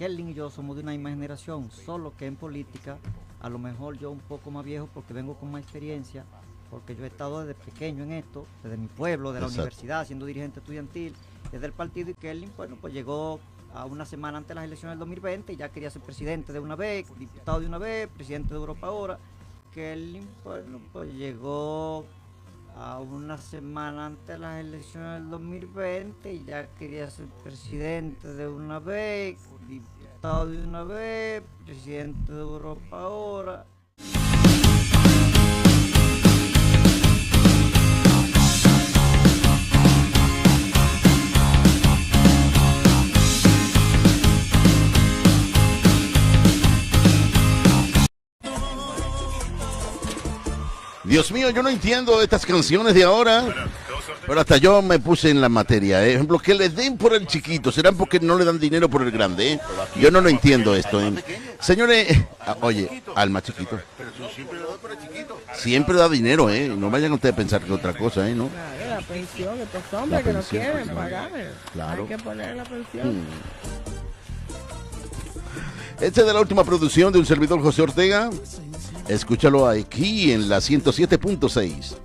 Kerlin y yo somos de una misma generación, solo que en política, a lo mejor yo un poco más viejo porque vengo con más experiencia, porque yo he estado desde pequeño en esto, desde mi pueblo, de la universidad, siendo dirigente estudiantil, desde el partido, y Kerlin, bueno, pues llegó a una semana antes de las elecciones del 2020 y ya quería ser presidente de una vez, diputado de una vez, presidente de Europa ahora. Kerlin, bueno, pues llegó a una semana antes de las elecciones del 2020 y ya quería ser presidente de una vez, diputado de una vez, presidente de Europa ahora. Dios mío, yo no entiendo estas canciones de ahora, pero hasta yo me puse en la materia. Por ejemplo, que le den por el chiquito, ¿serán porque no le dan dinero por el grande? Yo no lo entiendo esto. Señores, oye, al más chiquito. Siempre da dinero, no vayan ustedes a pensar que otra cosa, ¿no? Claro, la pensión, estos hombres que no quieren pagar. Claro. Hay que poner la pensión. Esta es de la última producción de un servidor, José Ortega. Escúchalo aquí en la 107.6.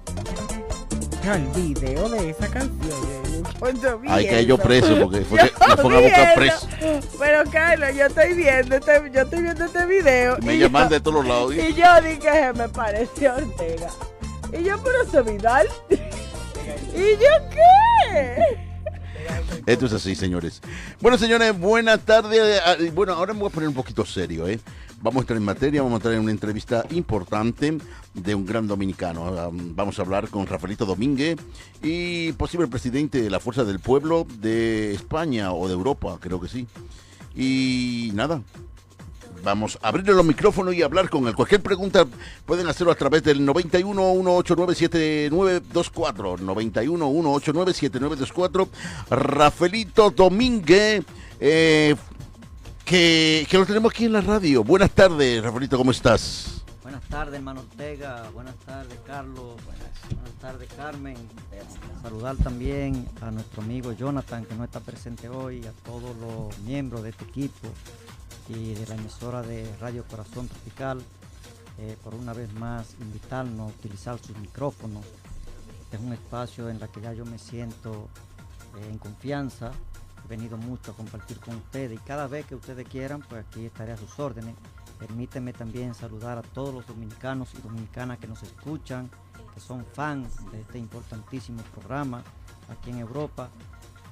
El video de esa canción. Ay, que yo preso porque fue que me fue a buscar preso. Pero Carlos, yo estoy viendo este video. Me llaman de todos los lados. Y yo dije, me pareció Ortega. Y yo, pero ese Vidal. ¿Y yo qué? Esto es así, señores. Bueno, señores, buenas tardes. Bueno, ahora me voy a poner un poquito serio, Vamos a entrar en materia, vamos a traer una entrevista importante de un gran dominicano. Vamos a hablar con Rafaelito Domínguez y posible presidente de la Fuerza del Pueblo de España o de Europa, creo que sí. Y nada, vamos a abrirle los micrófonos y hablar con él. Cualquier pregunta pueden hacerlo a través del 91-189-7924. 91-189-7924. Rafaelito Domínguez, que lo tenemos aquí en la radio. Buenas tardes, Rafaelito, ¿cómo estás? Buenas tardes, hermano Ortega. Buenas tardes, Carlos. Buenas tardes, Carmen. Saludar también a nuestro amigo Jonathan, que no está presente hoy, a todos los miembros de este equipo y de la emisora de Radio Corazón Tropical, por una vez más invitarnos a utilizar sus micrófonos. Es un espacio en el que ya yo me siento en confianza. He venido mucho a compartir con ustedes y cada vez que ustedes quieran, pues aquí estaré a sus órdenes. Permítanme también saludar a todos los dominicanos y dominicanas que nos escuchan, que son fans de este importantísimo programa aquí en Europa,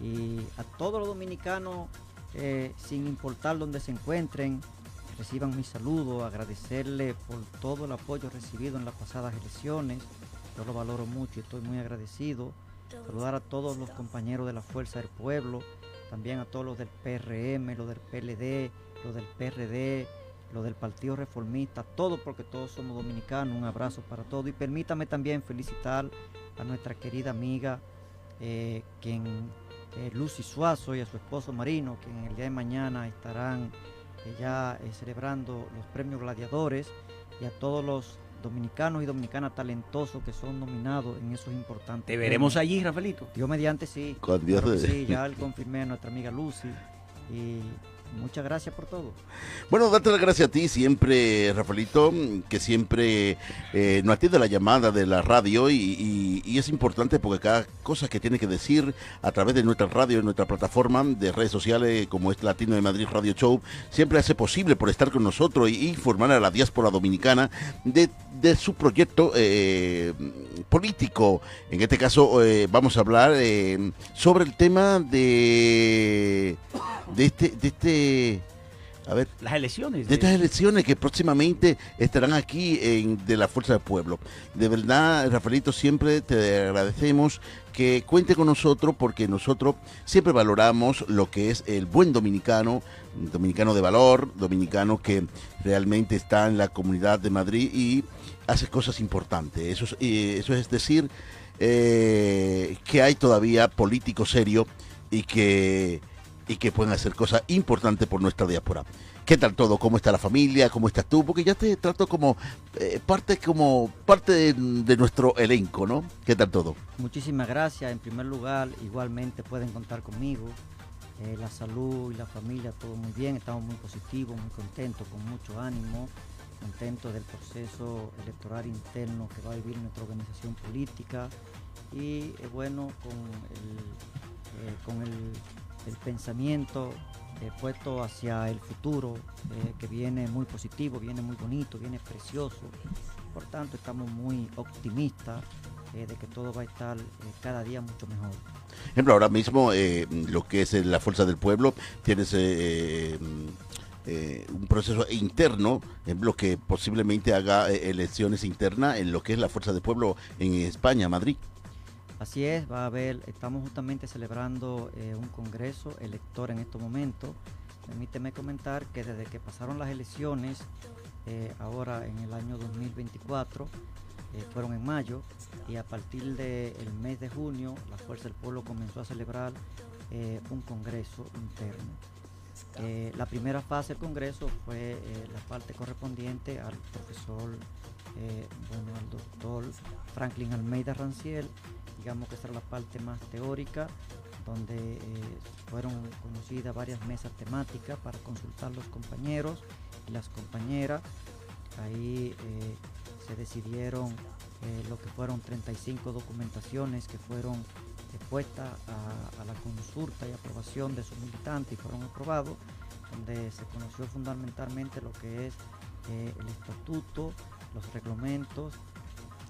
y a todos los dominicanos, sin importar dónde se encuentren, reciban mi saludo, agradecerle por todo el apoyo recibido en las pasadas elecciones. Yo lo valoro mucho y estoy muy agradecido. Saludar a todos los compañeros de la Fuerza del Pueblo, también a todos los del PRM, los del PLD, los del PRD, los del Partido Reformista, todos, porque todos somos dominicanos. Un abrazo para todos y permítame también felicitar a nuestra querida amiga, Lucy Suazo, y a su esposo Marino, que en el día de mañana estarán ya celebrando los premios Gladiadores, y a todos los dominicanos y dominicanas talentosos que son nominados en esos importantes. ¿Te veremos allí, Rafaelito? Dios mediante, sí. Con Dios Claro que sí, ya le confirmé a nuestra amiga Lucy, y muchas gracias por todo. Bueno, darte las gracias a ti siempre, Rafaelito, que siempre nos atiende la llamada de la radio y es importante porque cada cosa que tiene que decir a través de nuestra radio, de nuestra plataforma de redes sociales como es Latino de Madrid Radio Show, siempre hace posible por estar con nosotros y informar a la diáspora dominicana de su proyecto político. En este caso vamos a hablar sobre el tema de las elecciones. De estas elecciones que próximamente estarán aquí de la Fuerza del Pueblo. De verdad, Rafaelito, siempre te agradecemos que cuente con nosotros porque nosotros siempre valoramos lo que es el buen dominicano, dominicano de valor, dominicano que realmente está en la Comunidad de Madrid y hace cosas importantes. Eso es decir, que hay todavía políticos serios y que pueden hacer cosas importantes por nuestra diáspora. ¿Qué tal todo? ¿Cómo está la familia? ¿Cómo estás tú? Porque ya te trato como parte de nuestro elenco, ¿no? ¿Qué tal todo? Muchísimas gracias. En primer lugar, igualmente pueden contar conmigo. la salud y la familia, todo muy bien, estamos muy positivos, muy contentos, con mucho ánimo, contentos del proceso electoral interno que va a vivir nuestra organización política y bueno, con el pensamiento puesto hacia el futuro que viene muy positivo, viene muy bonito, viene precioso. Por tanto, estamos muy optimistas de que todo va a estar cada día mucho mejor. Por ejemplo, ahora mismo lo que es la Fuerza del Pueblo, tienes un proceso interno, en lo que posiblemente haga elecciones internas en lo que es la Fuerza del Pueblo en España, Madrid. Así es, va a haber, estamos justamente celebrando un congreso elector en estos momentos. Permíteme comentar que desde que pasaron las elecciones, ahora en el año 2024, fueron en mayo, y a partir del mes de junio, la Fuerza del Pueblo comenzó a celebrar un congreso interno. La primera fase del congreso fue la parte correspondiente al profesor, al doctor Franklin Almeida Ranciel. Digamos que esa era la parte más teórica, donde fueron conocidas varias mesas temáticas para consultar los compañeros y las compañeras. Ahí se decidieron lo que fueron 35 documentaciones que fueron puestas a la consulta y aprobación de sus militantes y fueron aprobados, donde se conoció fundamentalmente lo que es el estatuto, los reglamentos,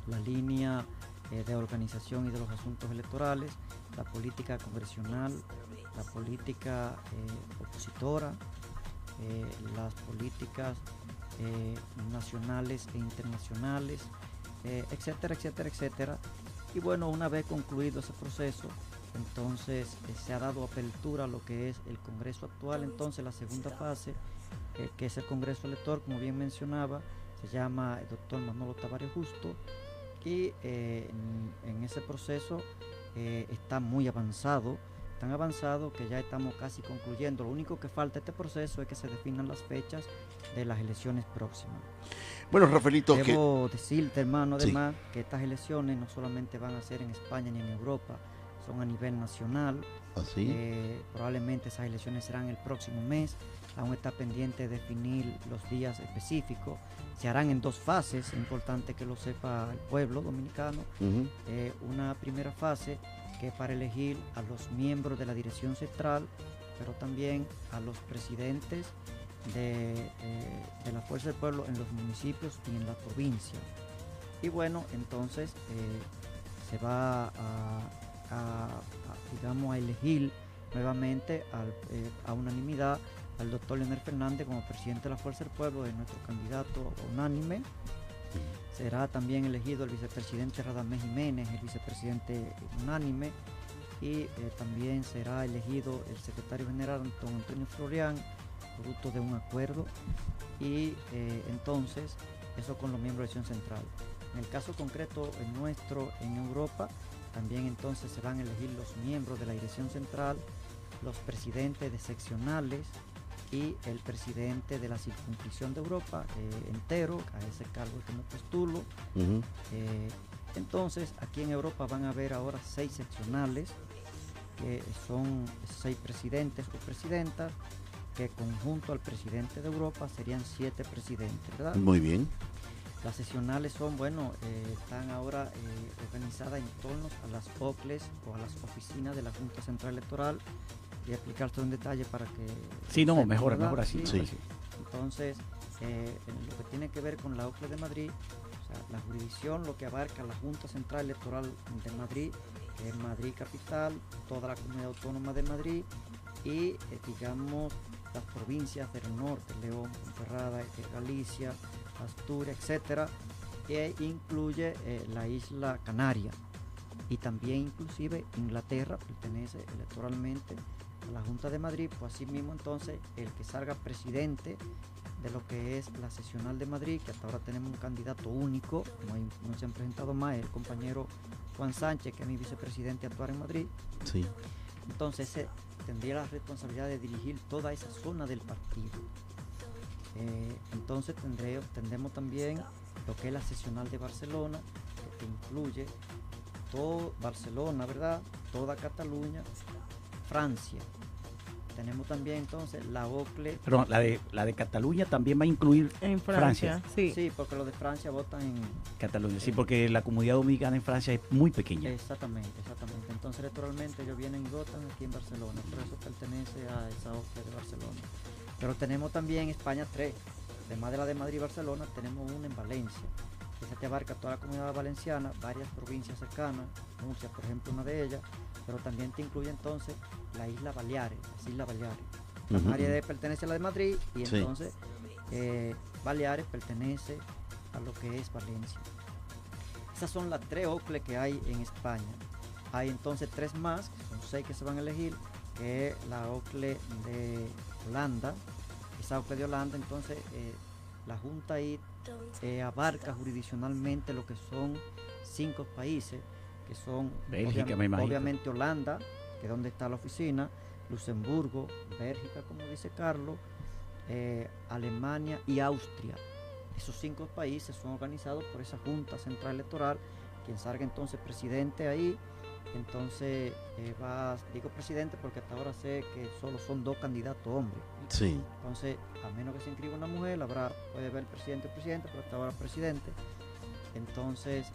la línea de organización y de los asuntos electorales, la política congresional, la política opositora, las políticas nacionales e internacionales, etcétera, etcétera, etcétera. Y bueno, una vez concluido ese proceso, entonces se ha dado apertura a lo que es el Congreso actual. Entonces la segunda fase, que es el Congreso elector, como bien mencionaba, se llama el doctor Manolo Tavares Justo, y en ese proceso está muy avanzado, tan avanzado que ya estamos casi concluyendo. Lo único que falta este proceso es que se definan las fechas de las elecciones próximas. Bueno, Rafaelito, debo decirte, hermano, además, que estas elecciones no solamente van a ser en España ni en Europa, son a nivel nacional. ¿Así? Probablemente esas elecciones serán el próximo mes. Aún está pendiente definir los días específicos. Se harán en dos fases, es importante que lo sepa el pueblo dominicano. Una primera fase que es para elegir a los miembros de la dirección central, pero también a los presidentes de la Fuerza del Pueblo en los municipios y en la provincia. Y bueno, entonces se va digamos, a elegir nuevamente a unanimidad al doctor Leonel Fernández como presidente de la Fuerza del Pueblo, de nuestro candidato unánime. Será también elegido el vicepresidente Radamés Jiménez, el vicepresidente unánime, y también será elegido el secretario general Antonio Florián, producto de un acuerdo. Y entonces eso con los miembros de la dirección central. En el caso concreto nuestro en Europa, también entonces se van a elegir los miembros de la dirección central, los presidentes de seccionales y el presidente de la circunscripción de Europa entero. A ese cargo que me postulo. Entonces aquí en Europa van a haber ahora 6 seccionales, que son 6 presidentes o presidentas, que conjunto al presidente de Europa serían 7 presidentes, ¿verdad? Muy bien. Las seccionales son, están ahora organizadas en torno a las OCLES o a las oficinas de la Junta Central Electoral. Voy a explicarte en detalle para que... Sí, no, sepan, mejor así. Sí. Entonces, en lo que tiene que ver con la OCLES de Madrid, o sea, la jurisdicción, lo que abarca la Junta Central Electoral de Madrid, que es Madrid Capital, toda la Comunidad Autónoma de Madrid y, digamos, las provincias del norte, León, Ponferrada, Galicia, Asturias, etcétera, e incluye la isla Canaria, y también inclusive Inglaterra pertenece electoralmente a la Junta de Madrid. Pues así mismo entonces el que salga presidente de lo que es la seccional de Madrid, que hasta ahora tenemos un candidato único, no se han presentado más, el compañero Juan Sánchez, que es mi vicepresidente actual en Madrid. Sí. Entonces tendría la responsabilidad de dirigir toda esa zona del partido. Entonces tendremos también lo que es la seccional de Barcelona, que incluye todo Barcelona, ¿verdad? Toda Cataluña, Francia, tenemos también entonces la OCLE. Perdón, la de Cataluña también va a incluir En Francia, sí. Sí, porque los de Francia votan en... Cataluña, sí, porque la comunidad dominicana en Francia es muy pequeña. Exactamente. Entonces electoralmente ellos vienen y votan aquí en Barcelona, por eso pertenece a esa OCLE de Barcelona. Pero tenemos también España 3, además de la de Madrid y Barcelona, tenemos una en Valencia. Esa te abarca toda la comunidad valenciana, varias provincias cercanas, Murcia por ejemplo una de ellas, pero también te incluye entonces la isla Baleares, las Islas Baleares. Canarias pertenece a la de Madrid y Sí. entonces Baleares pertenece a lo que es Valencia. Esas son las 3 OCLE que hay en España. Hay entonces 3 más, que son 6 que se van a elegir, que es la OCLE de Holanda. Esa OCLE de Holanda, entonces la Junta ahí abarca jurisdiccionalmente lo que son 5 países, que son Bélgica, me imagino. obviamente Holanda, que es donde está la oficina, Luxemburgo, Bélgica, como dice Carlos, Alemania y Austria. Esos 5 países son organizados por esa Junta Central Electoral, quien salga entonces presidente ahí. Entonces digo presidente porque hasta ahora sé que solo son 2 candidatos hombres. Sí. Entonces, a menos que se inscriba una mujer, puede ver presidente, pero hasta ahora presidente. Entonces,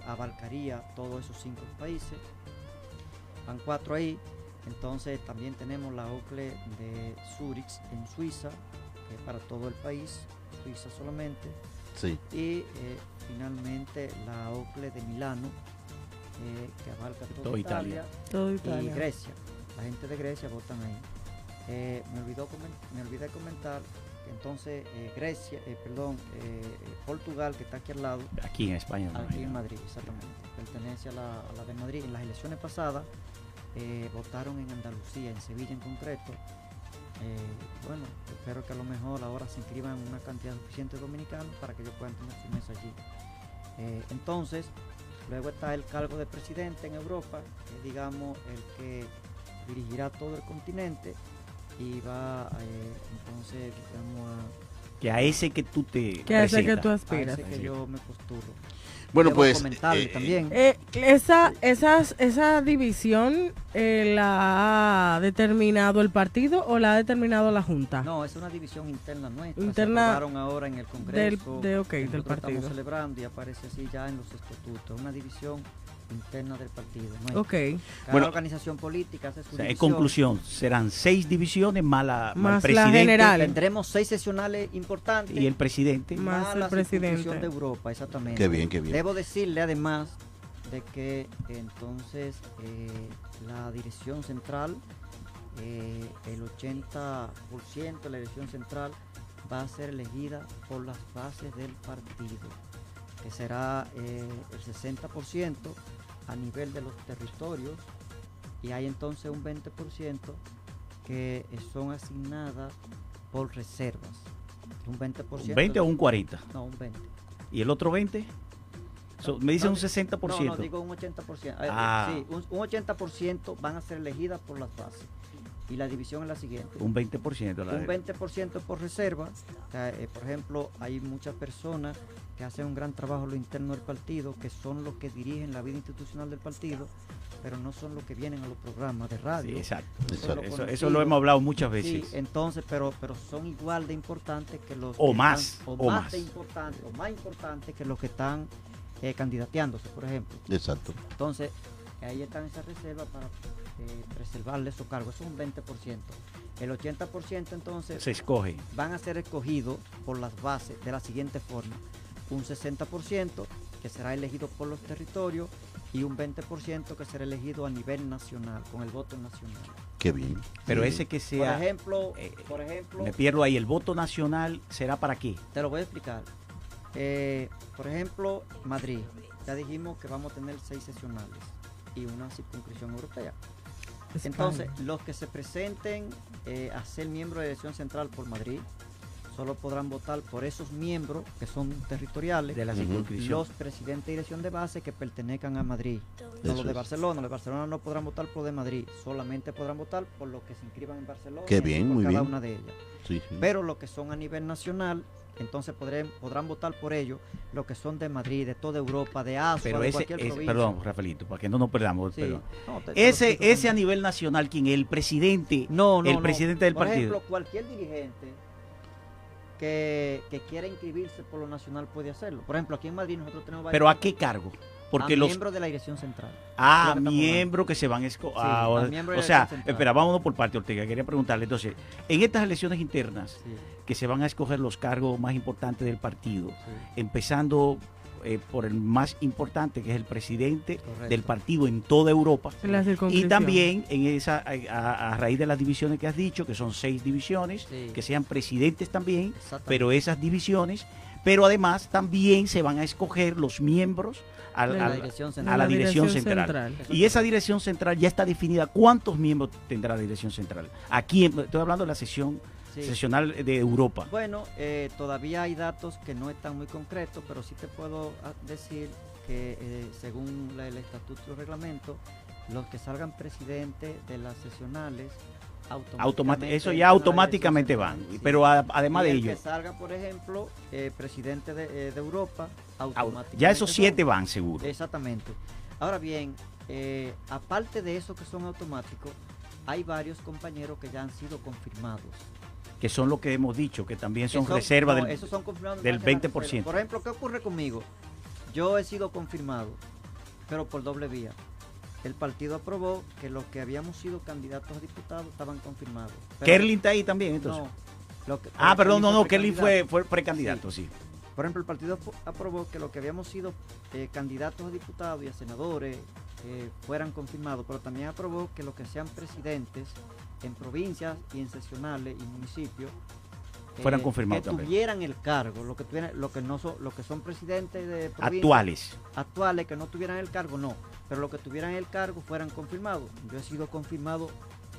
abarcaría todos esos 5 países. Van 4 ahí. Entonces, también tenemos la OCLE de Zurich en Suiza, que es para todo el país, Suiza solamente. Sí. Y finalmente la OCLE de Milano, que abarca toda Italia. Todo Y Italia. Grecia, la gente de Grecia votan ahí. Me olvidé comentar que entonces Portugal, que está aquí al lado, Aquí en España. me aquí en imagino. Madrid, exactamente, pertenece a la de Madrid. En las elecciones pasadas votaron en Andalucía, en Sevilla en concreto. Bueno, espero que a lo mejor ahora se inscriban una cantidad suficiente de dominicanos para que ellos puedan tener su mesa allí. Entonces, luego está el cargo de presidente en Europa, que es, digamos, el que dirigirá todo el continente y va entonces, digamos, Que a ese que tú te Que hace que presentas. tú a aspiras. ese que yo me postulo. Bueno, Debo pues comentarle también. ¿Esa división la ha determinado el partido o la ha determinado la Junta? No, es una división interna nuestra. Interna Se aprobaron ahora en el Congreso. del Nosotros partido. Estamos celebrando y aparece así ya en los estatutos. Una división interna del partido nuestro. Ok. Cada Bueno, organización política hace su O sea, en división. conclusión, serán 6 divisiones más Más el la presidente general. Tendremos 6 sesionales importantes. y el presidente. Más el la presidente. circunscripción de Europa, exactamente. qué bien, qué bien. Debo decirle además de que entonces la dirección central, el 80% de la dirección central va a ser elegida por las bases del partido, que será el 60% a nivel de los territorios, y hay entonces un 20% que son asignadas por reservas. Un 20%. ¿Un 20 o un 40? No, un 20. ¿Y el otro 20? Me dicen No, un 60%. No, digo un 80%. Ah. Sí, un 80% van a ser elegidas por las bases. Y la división es la siguiente. Un 20%. Un 20% por reserva. O sea, por ejemplo, hay muchas personas que hacen un gran trabajo en lo interno del partido, que son los que dirigen la vida institucional del partido, pero no son los que vienen a los programas de radio. Sí, exacto. Son los Eso conocidos. lo hemos hablado muchas Sí, veces. entonces, pero son igual de importantes que los O que más, están, o más. de importantes, o más importantes que los que están candidateándose, por ejemplo. Exacto. Entonces, ahí están esas reservas para preservarle esos cargos. Eso es un 20%. El 80% entonces Se escoge. van a ser escogidos por las bases de la siguiente forma. Un 60% que será elegido por los territorios y un 20% que será elegido a nivel nacional, con el voto nacional. Qué bien. Pero Sí. ese que Por sea. ejemplo, Me pierdo ahí. ¿El voto nacional será para qué? te lo voy a explicar. Por ejemplo, Madrid. Ya dijimos que vamos a tener 6 sesionales y una circunscripción europea. Entonces, los que se presenten a ser miembros de elección central por Madrid, solo podrán votar por esos miembros que son territoriales, De la Ujú. circunscripción. los presidentes de dirección de base que pertenezcan a Madrid. No Eso los de es. Barcelona. Los de Barcelona no podrán votar por de Madrid, solamente podrán votar por los que se inscriban en Barcelona. Qué y bien, por muy cada bien. una de ellas. Sí, sí. Pero los que son a nivel nacional, entonces podrán votar por ellos los que son de Madrid, de toda Europa, de Asia, pero de ese, cualquier provincia. perdón, Rafaelito, para que no nos perdamos. Sí. Perdón. No, Ese a nivel nacional, ¿quién es? El presidente, presidente del por partido. Por ejemplo, cualquier dirigente que quiera inscribirse por lo nacional puede hacerlo. Por ejemplo, aquí en Madrid nosotros tenemos ¿Pero a qué cargo? Porque miembros de la dirección central. Miembros que se van a escoger. miembros de O la sea, dirección central. espera, vámonos por parte, Ortega. Quería preguntarle, entonces, en estas elecciones internas, Sí, que se van a escoger los cargos más importantes del partido, sí, empezando por el más importante, que es el presidente correcto. del partido en toda Europa, En la y circunscripción. también en esa a raíz de las divisiones que has dicho, que son 6 divisiones, Sí. que sean presidentes también, Exactamente. pero esas divisiones, pero además también se van a escoger los miembros a De la la dirección a central. la dirección central. Y esa dirección central ya está definida. ¿Cuántos miembros tendrá la dirección central? Aquí, estoy hablando de la sesión Sí. sesional de Europa. Bueno, todavía hay datos que no están muy concretos, pero sí te puedo decir que según el estatuto y el reglamento, los que salgan presidentes de las sesionales Eso entran ya a la automáticamente dirección van. central, sí. Pero además Y de el ello, que salga, por ejemplo, presidente de Europa, automáticamente ya esos 7 va. van seguro. Exactamente. Ahora bien, aparte de esos que son automáticos, hay varios compañeros que ya han sido confirmados. Que son lo que hemos dicho, que también son Eso- reservas no, del... esos son confirmados del más que la 20%. reserva. Por ejemplo, ¿qué ocurre conmigo? Yo he sido confirmado, pero por doble vía. El partido aprobó que los que habíamos sido candidatos a diputados estaban confirmados. Pero Kerlin está ahí también, entonces. no, Perdón, Kerlin precandidato. fue precandidato, sí. Por ejemplo, el partido aprobó que los que habíamos sido candidatos a diputados y a senadores fueran confirmados, pero también aprobó que los que sean presidentes en provincias y en seccionales y municipios Fueran confirmados que también. tuvieran el cargo, los que no son, los que son presidentes de provincias Actuales. que no tuvieran el cargo, no, pero los que tuvieran el cargo fueran confirmados. Yo he sido confirmado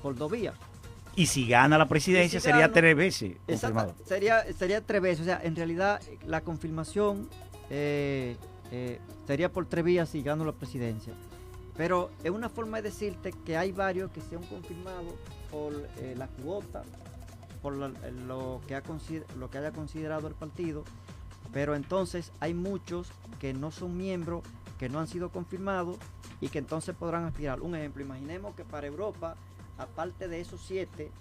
por 2 vías. Y si gana la presidencia, Y si sería gano, 3 veces Exacto, confirmado. sería 3 veces. O sea, en realidad la confirmación sería por 3 vías si gano la presidencia. Pero es una forma de decirte que hay varios que se han confirmado por la cuota, por lo que haya considerado el partido. Pero entonces hay muchos que no son miembros, que no han sido confirmados y que entonces podrán aspirar. Un ejemplo, imaginemos que para Europa, aparte de esos 7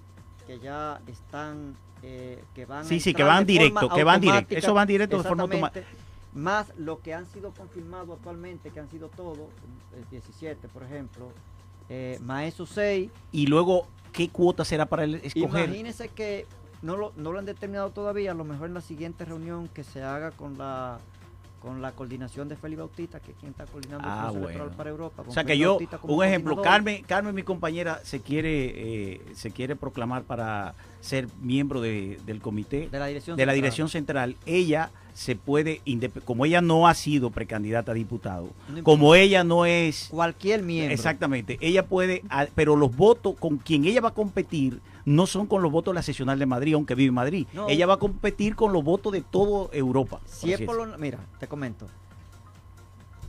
que ya están, que van Sí, a que entrar van de directo, forma que van directo. automática, Eso van directo de forma exactamente, automática. más los que han sido confirmados actualmente, que han sido todos, 17 por ejemplo, más esos 6. Y luego, ¿qué cuota será para el escoger? Imagínense que no lo han determinado todavía, a lo mejor en la siguiente reunión que se haga con la coordinación de Félix Bautista, que es quien está coordinando el proceso electoral para Europa. O sea que Félix yo, Bautista como un ejemplo, coordinador. Carmen, mi compañera, se quiere proclamar para ser miembro del comité de la dirección de la central. dirección central. Ella se puede, como ella no ha sido precandidata a diputado, No como ella no es... Cualquier miembro. Exactamente, ella puede, pero los votos con quien ella va a competir no son con los votos de la seccional de Madrid, aunque vive en Madrid. No. Ella va a competir con los votos de toda Europa. Si es por lo, mira, te comento.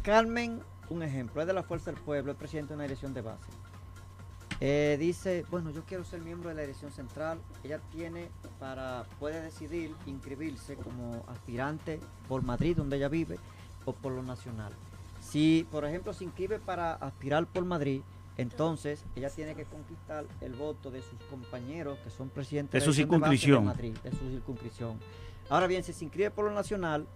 Carmen, un ejemplo, es de la Fuerza del Pueblo, es presidente de una dirección de base. Dice, bueno, yo quiero ser miembro de la dirección central. Ella puede decidir inscribirse como aspirante por Madrid, donde ella vive, o por lo nacional. Si, por ejemplo, se inscribe para aspirar por Madrid, entonces ella tiene que conquistar el voto de sus compañeros que son presidentes De su la dirección de base circunscripción. de Madrid, de su circunscripción. Ahora bien, si se inscribe por lo nacional,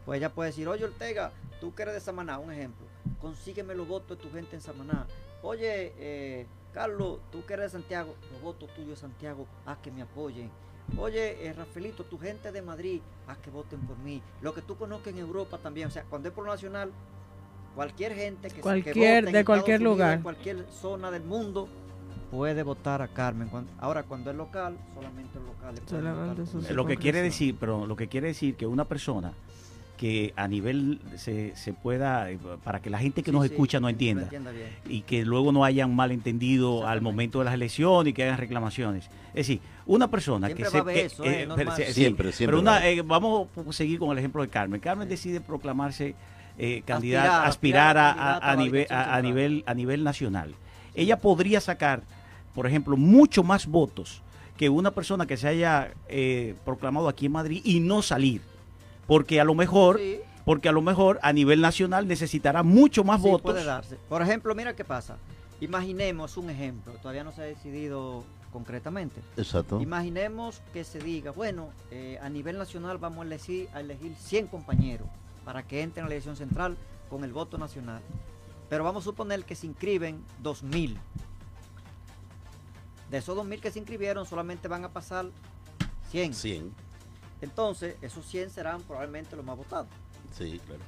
pues ella puede decir, oye Ortega, tú que eres de Samaná, un ejemplo, consígueme los votos de tu gente en Samaná. Oye, Carlos, tú que eres de Santiago, los votos tuyos de Santiago, haz que me apoyen. Oye, Rafaelito, tu gente de Madrid, haz que voten por mí. Lo que tú conozcas en Europa también, o sea, cuando es por lo nacional, cualquier gente que vote en de Estados cualquier Unidos, lugar, en cualquier zona del mundo, puede votar a Carmen. Ahora, cuando es local, solamente los locales pueden Solamente votar por sus ella. Lo que quiere decir que una persona que a nivel se pueda, para que la gente que Sí, nos sí, escucha no lo entienda, bien. y que luego no hayan malentendido al Exactamente. momento de las elecciones y que hagan reclamaciones. Es decir, una persona Siempre que va a haber eso, normal. Siempre pero va a haber. vamos a seguir con el ejemplo de Carmen. Carmen Sí. decide proclamarse Aspirar aspirar candidata a a la dirección central. nivel nacional. Ella podría sacar, por ejemplo, mucho más votos que una persona que se haya proclamado aquí en Madrid y no salir. porque a lo mejor, Sí. a nivel nacional necesitará mucho más Sí, votos. puede darse. Por ejemplo, mira qué pasa. Imaginemos un ejemplo, todavía no se ha decidido concretamente. Exacto. Imaginemos que se diga, bueno, a nivel nacional vamos a elegir 100 compañeros para que entren a la elección central con el voto nacional. Pero vamos a suponer que se inscriben 2.000. De esos 2.000 que se inscribieron solamente van a pasar 100. 100. Entonces, esos 100 serán probablemente los más votados, Sí, claro.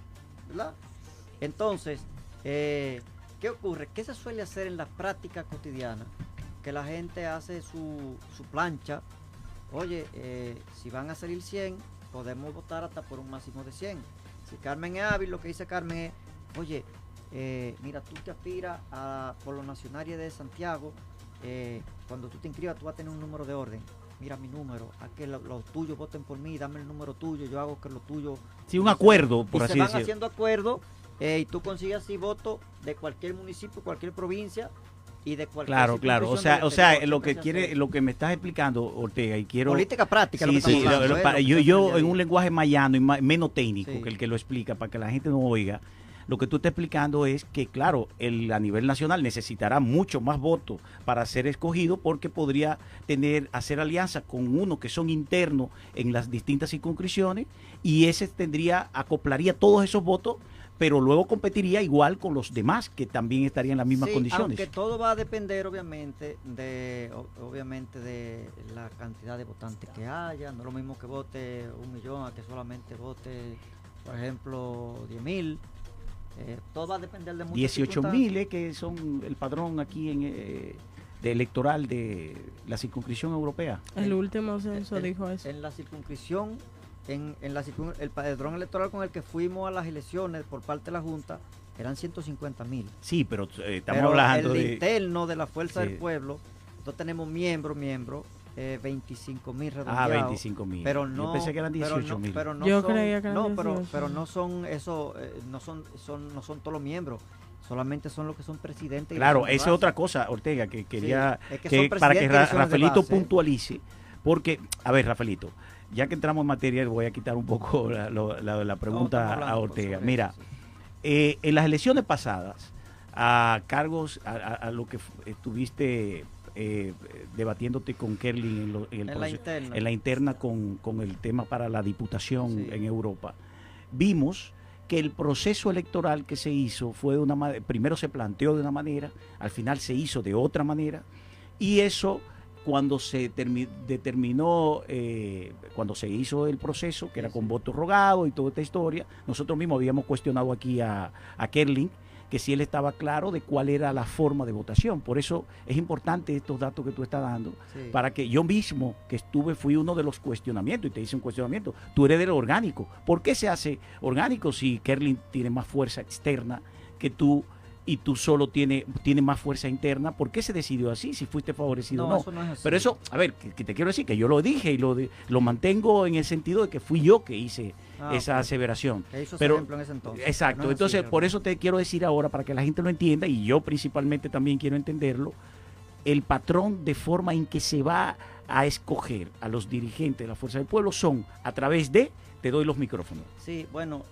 ¿verdad? Entonces, ¿qué ocurre? ¿Qué se suele hacer en la práctica cotidiana? Que la gente hace su plancha. Oye, si van a salir 100, podemos votar hasta por un máximo de 100. Si Carmen es hábil, lo que dice Carmen es, oye, mira, tú te aspiras por los nacionales de Santiago, cuando tú te inscribas tú vas a tener un número de orden. Mira mi número, a que los tuyos voten por mí, dame el número tuyo, yo hago que los tuyos... Sí, un acuerdo, por y así se van decirlo. haciendo acuerdos y tú consigues así votos de cualquier municipio, cualquier provincia y de cualquier Claro. O circunscripción sea, del o sea, exterior, lo que siempre se hace. lo que me estás explicando, Ortega, y quiero... Política práctica, Sí, lo que sí, estamos hablando, lo que yo está en día a un día. lenguaje mayano y menos técnico Sí. que el que lo explica, para que la gente no oiga, lo que tú estás explicando es que, claro, a nivel nacional necesitará mucho más votos para ser escogido, porque podría hacer alianza con uno que son internos en las distintas circunscripciones, y ese acoplaría todos esos votos, pero luego competiría igual con los demás que también estarían en las mismas Sí, condiciones. aunque todo va a depender obviamente de la cantidad de votantes que haya. No es lo mismo que vote 1.000.000 a que solamente vote, por ejemplo, 10.000. Todo va a depender de muchas 18.000 que son el padrón aquí de electoral de la circunscripción europea. El último censo dijo eso. En la circunscripción, el padrón electoral con el que fuimos a las elecciones por parte de la Junta eran 150.000. Sí, pero estamos Pero hablando el de... interno de la Fuerza Sí. del Pueblo, nosotros tenemos miembros, 25.000 redondeados. Ah, 25.000. Pero no, Yo pensé que eran pero 18.000. pero no Yo son, creía que eran no, 18. pero no son eso, no son todos los miembros, solamente son los que son presidentes. y Claro, elecciones esa de es base. otra cosa, Ortega, que quería es que que son para que presidentes y elecciones de Rafaelito base. puntualice, porque, a ver, Rafaelito, ya que entramos en materia, voy a quitar un poco la No, pregunta estamos hablando a Ortega. sobre Mira, eso, sí. en las elecciones pasadas, a cargos, a lo que estuviste debatiéndote con Kerlin en la interna con el tema para la diputación Sí. en Europa, vimos que el proceso electoral que se hizo fue de una manera, primero se planteó de una manera, al final se hizo de otra manera, y eso cuando se determinó, cuando se hizo el proceso, que era con voto rogado y toda esta historia, nosotros mismos habíamos cuestionado aquí a Kerlin, que si él estaba claro de cuál era la forma de votación. Por eso es importante estos datos que tú estás dando, Sí. para que yo mismo que fui uno de los cuestionamientos, y te hice un cuestionamiento. Tú eres del orgánico. ¿Por qué se hace orgánico si Kerlin tiene más fuerza externa que tú y tú solo tienes más fuerza interna? ¿Por qué se decidió así? Si fuiste favorecido o no. Eso no es así. Pero eso, a ver, que te quiero decir que yo lo dije y lo mantengo en el sentido de que fui yo que hice esa ok. aseveración. Que hizo ese Pero, ejemplo en ese entonces. exacto, No es así, entonces por realmente. eso te quiero decir ahora, para que la gente lo entienda, y yo principalmente también quiero entenderlo, el patrón de forma en que se va a escoger a los dirigentes de la Fuerza del Pueblo son a través de, te doy los micrófonos. Sí, bueno.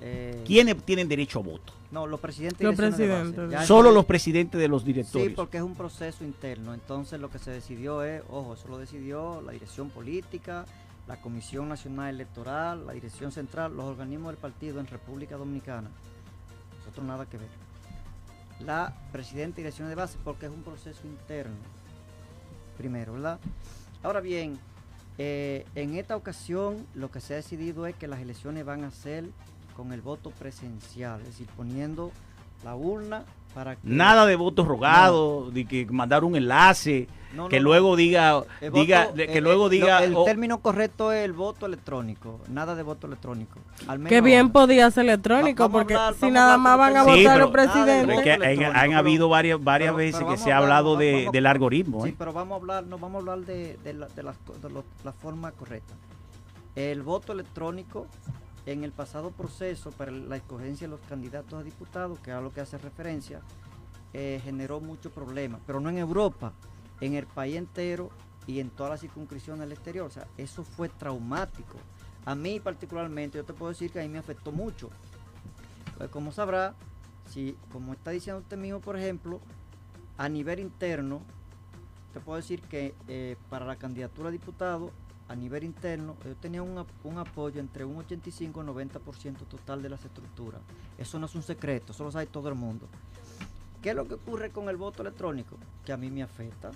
¿Quiénes tienen derecho a voto? No, los presidentes. y Los elecciones de base. presidentes. Ya Solo eso- los presidentes de los Sí, directorios. porque es un proceso interno. Entonces lo que se decidió es, ojo, eso lo decidió la dirección política, la Comisión Nacional Electoral, la Dirección Central, los organismos del partido en República Dominicana. Nosotros nada que ver. La presidenta y dirección de base, porque es un proceso interno. Primero, ¿verdad? Ahora bien, en esta ocasión lo que se ha decidido es que las elecciones van a ser con el voto presencial, es decir, poniendo la urna para que... Nada de votos rogados, de que mandar un enlace, No, que no, luego no. diga, El diga, voto, que luego diga, el oh, término correcto es el voto electrónico, nada de voto electrónico. Al menos Que bien ahora. podía ser electrónico, Vamos a porque hablar- si vamos nada a más hablar van a con- Sí, votar pero- los presidentes. voto que electrónico, han pero- habido varias pero veces que vamos se a ha hablar, hablado vamos- del algoritmo. Sí, pero vamos a hablar, no vamos a hablar de la forma correcta. El voto electrónico en el pasado proceso para la escogencia de los candidatos a diputados, que es a lo que hace referencia, generó muchos problemas, pero no en Europa, en el país entero y en todas las circunscripciones del exterior. O sea, eso fue traumático. A mí particularmente, yo te puedo decir que a mí me afectó mucho. Pues como sabrá, si, como está diciendo usted mismo, por ejemplo, a nivel interno, te puedo decir que para la candidatura a diputado, a nivel interno, yo tenía un apoyo entre un 85 y 90% total de las estructuras. Eso no es un secreto, eso lo sabe todo el mundo. ¿Qué es lo que ocurre con el voto electrónico? Que a mí me afecta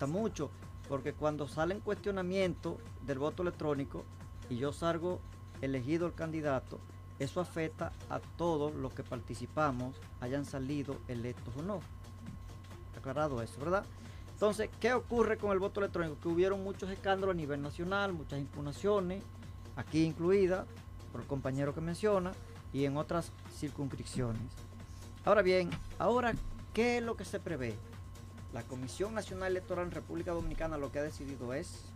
mucho, porque cuando salen cuestionamientos del voto electrónico y yo salgo elegido el candidato, eso afecta a todos los que participamos, hayan salido electos o no. Aclarado eso, ¿verdad? Entonces, ¿qué ocurre con el voto electrónico? Que hubieron muchos escándalos a nivel nacional, muchas impugnaciones, aquí incluida, por el compañero que menciona, y en otras circunscripciones. Ahora bien, ¿qué es lo que se prevé? La Comisión Nacional Electoral en República Dominicana lo que ha decidido es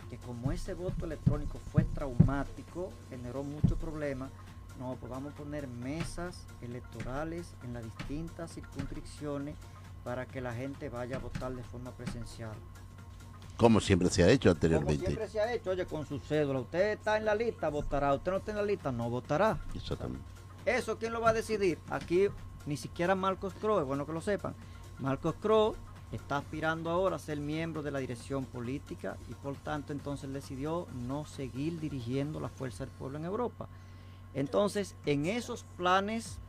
que como ese voto electrónico fue traumático, generó muchos problemas, no, pues vamos a poner mesas electorales en las distintas circunscripciones para que la gente vaya a votar de forma presencial. Como siempre se ha hecho Como anteriormente. siempre se ha hecho, oye, con su cédula, usted está en la lista, votará, usted no está en la lista, no votará. Exactamente. ¿Eso quién lo va a decidir? Aquí ni siquiera Marcos Crowe, es bueno que lo sepan. Marcos Crowe está aspirando ahora a ser miembro de la dirección política y por tanto entonces decidió no seguir dirigiendo la Fuerza del Pueblo en Europa. Entonces, en esos planes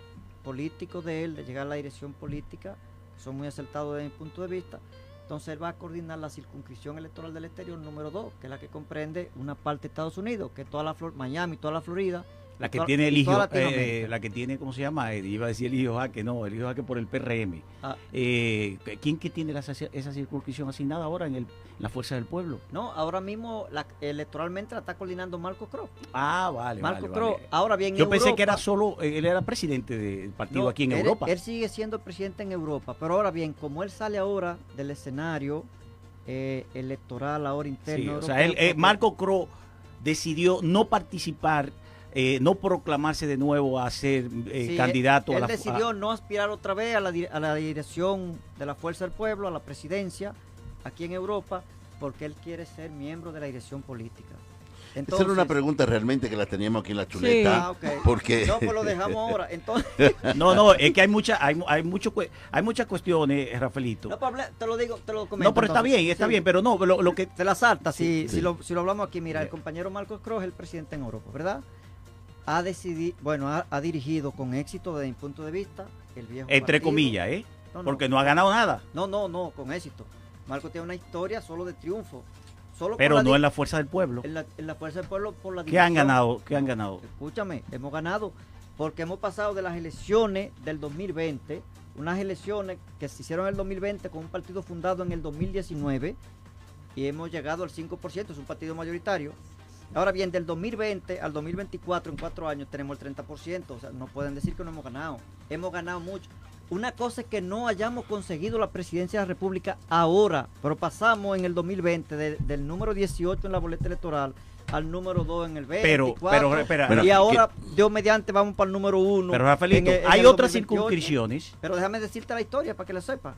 políticos de él, de llegar a la dirección política, que son muy acertados desde mi punto de vista, entonces él va a coordinar la circunscripción electoral del exterior número 2, que es la que comprende una parte de Estados Unidos, que es toda Miami, toda la Florida. La que toda, tiene el hijo, Latinoamérica. la que tiene, ¿cómo se llama? Iba a decir el hijo Jaque, no, el hijo Jaque por el PRM. ¿Quién que tiene esa circunscripción asignada ahora en la Fuerza del Pueblo? No, ahora mismo electoralmente la está coordinando Marcos Crowe. Ah, vale. Marcos vale, Crowe, vale. ahora bien, Yo pensé que era solo, él era presidente del partido no, aquí en él, Europa. Él sigue siendo presidente en Europa, pero ahora bien, como él sale ahora del escenario electoral ahora interno. Sí, o sea, Marcos Crowe decidió no participar, no proclamarse de nuevo a ser candidato él a la decidió no aspirar otra vez a la dirección de la Fuerza del Pueblo, a la presidencia aquí en Europa, porque él quiere ser miembro de la dirección política. Esa era una pregunta realmente que la teníamos aquí en la chuleta. Sí. Okay. Porque... No, pues lo dejamos ahora. Entonces... No, es que hay muchas cuestiones, Rafaelito. No, te lo digo, te lo comento. No, pero entonces, está bien, pero no, lo que... Te la salta, sí. Si lo hablamos aquí, mira, el compañero Marcos Crowe es el presidente en Europa, ¿verdad? Ha dirigido con éxito desde mi punto de vista el viejo entre partido. comillas, porque no ha ganado nada. No, con éxito. Marcos tiene una historia solo de triunfo. Pero no en la Fuerza del Pueblo. En la Fuerza del Pueblo por la ¿Qué han ganado? ¿Qué han ganado? Escúchame, hemos ganado porque hemos pasado de las elecciones del 2020, unas elecciones que se hicieron en el 2020 con un partido fundado en el 2019 y hemos llegado al 5%, es un partido mayoritario. Ahora bien, del 2020 al 2024, en 4 años, tenemos el 30%, o sea, no pueden decir que no hemos ganado mucho. Una cosa es que no hayamos conseguido la presidencia de la República ahora, pero pasamos en el 2020 del número 18 en la boleta electoral al número 2 en el 24. Pero espera. Y ahora, Dios mediante, vamos para el número 1. Pero Rafaelito, hay otras circunscripciones. Pero déjame decirte la historia para que la sepas.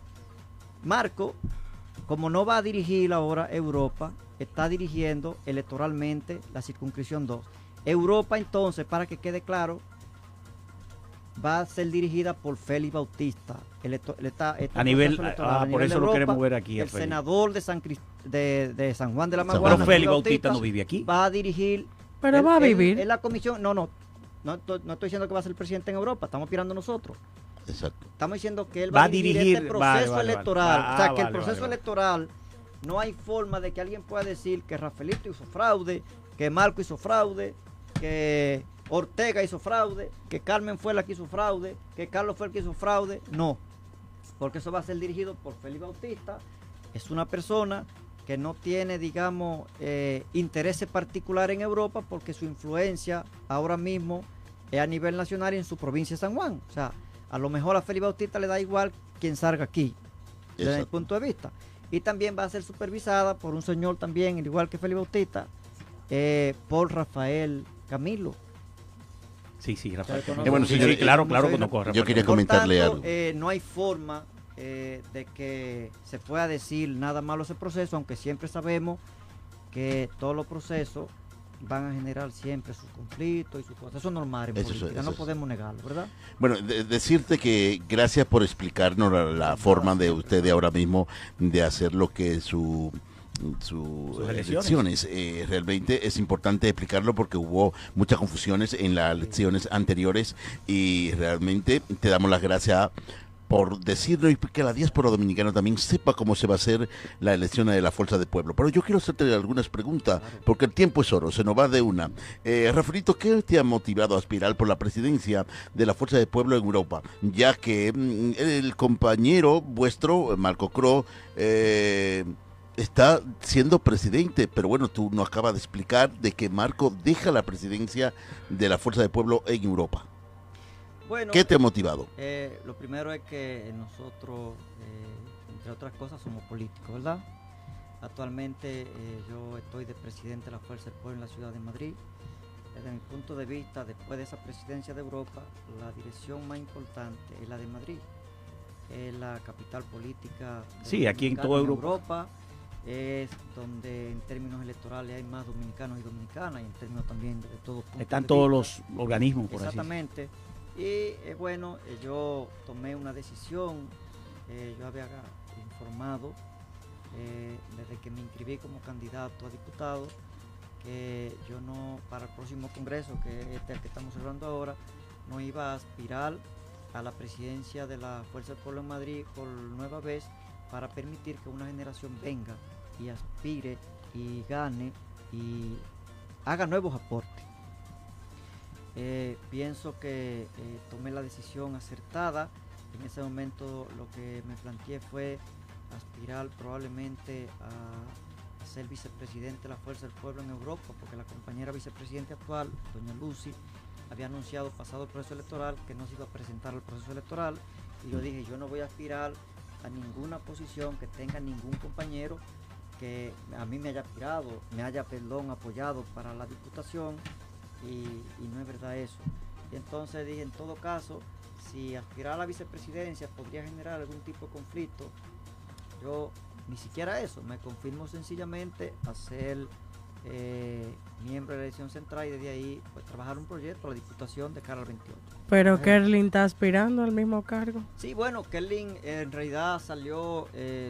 Marco, como no va a dirigir ahora Europa, está dirigiendo electoralmente la circunscripción 2. Europa, entonces, para que quede claro, va a ser dirigida por Félix Bautista. A nivel por eso lo queremos ver aquí. El senador de San Juan de la Maguana. Pero Félix Bautista no vive aquí. Va a dirigir. Pero va a vivir. En la comisión. No estoy diciendo que va a ser presidente en Europa. Estamos aspirando nosotros. Exacto. Estamos diciendo que él va a dirigir este proceso electoral. O sea, que el proceso electoral, no hay forma de que alguien pueda decir que Rafaelito hizo fraude, que Marco hizo fraude, que Ortega hizo fraude, que Carmen fue la que hizo fraude, que Carlos fue el que hizo fraude. No, porque eso va a ser dirigido por Félix Bautista. Es una persona que no tiene, digamos, intereses particulares en Europa, porque su influencia ahora mismo es a nivel nacional y en su provincia de San Juan. O sea, a lo mejor a Félix Bautista le da igual quien salga aquí, desde mi punto de vista. Y también va a ser supervisada por un señor también, igual que Félix Bautista, por Rafael Camilo. Sí, Rafael. Bueno, señor, claro, conozco a Rafael. Yo quería comentarle algo. No hay forma de que se pueda decir nada malo ese proceso, aunque siempre sabemos que todos los procesos van a generar siempre sus conflictos y sus cosas. Eso es normal en política, no podemos negarlo, ¿verdad? Bueno, decirte que gracias por explicarnos la forma de usted de ahora mismo de hacer lo que es sus elecciones. Realmente es importante explicarlo porque hubo muchas confusiones en las elecciones anteriores y realmente te damos las gracias por decirlo y que la diáspora dominicana también sepa cómo se va a hacer la elección de la Fuerza del Pueblo. Pero yo quiero hacerte algunas preguntas, porque el tiempo es oro, se nos va de una. Rafaelito, ¿qué te ha motivado a aspirar por la presidencia de la Fuerza del Pueblo en Europa? Ya que el compañero vuestro, Marco Cros, está siendo presidente, pero bueno, tú nos acabas de explicar de que Marco deja la presidencia de la Fuerza del Pueblo en Europa. Bueno, ¿qué te ha motivado? Lo primero es que nosotros, entre otras cosas, somos políticos, ¿verdad? Actualmente yo estoy de presidente de la Fuerza del Pueblo en la ciudad de Madrid. Desde mi punto de vista, después de esa presidencia de Europa, la dirección más importante es la de Madrid. Es la capital política de aquí en toda Europa. Es donde en términos electorales hay más dominicanos y dominicanas y en términos también de todo punto están de todos vista. Los organismos, por Exactamente. Así. Y bueno, yo tomé una decisión, yo había informado desde que me inscribí como candidato a diputado que yo no, para el próximo congreso, que es el que estamos celebrando ahora, no iba a aspirar a la presidencia de la Fuerza del Pueblo en Madrid por nueva vez para permitir que una generación venga y aspire y gane y haga nuevos aportes. Pienso que tomé la decisión acertada. En ese momento lo que me planteé fue aspirar probablemente a ser vicepresidente de la Fuerza del Pueblo en Europa, porque la compañera vicepresidente actual, doña Lucy, había anunciado pasado el proceso electoral que no se iba a presentar al proceso electoral, y yo dije, yo no voy a aspirar a ninguna posición que tenga ningún compañero que a mí me haya apoyado para la diputación. Y no es verdad eso. Y entonces dije, en todo caso, si aspirar a la vicepresidencia podría generar algún tipo de conflicto, yo ni siquiera eso, me confirmo sencillamente a ser miembro de la elección central y desde ahí pues, trabajar un proyecto a la diputación de cara al 28. ¿Pero Kerlin está aspirando al mismo cargo? Sí, bueno, Kerlin en realidad salió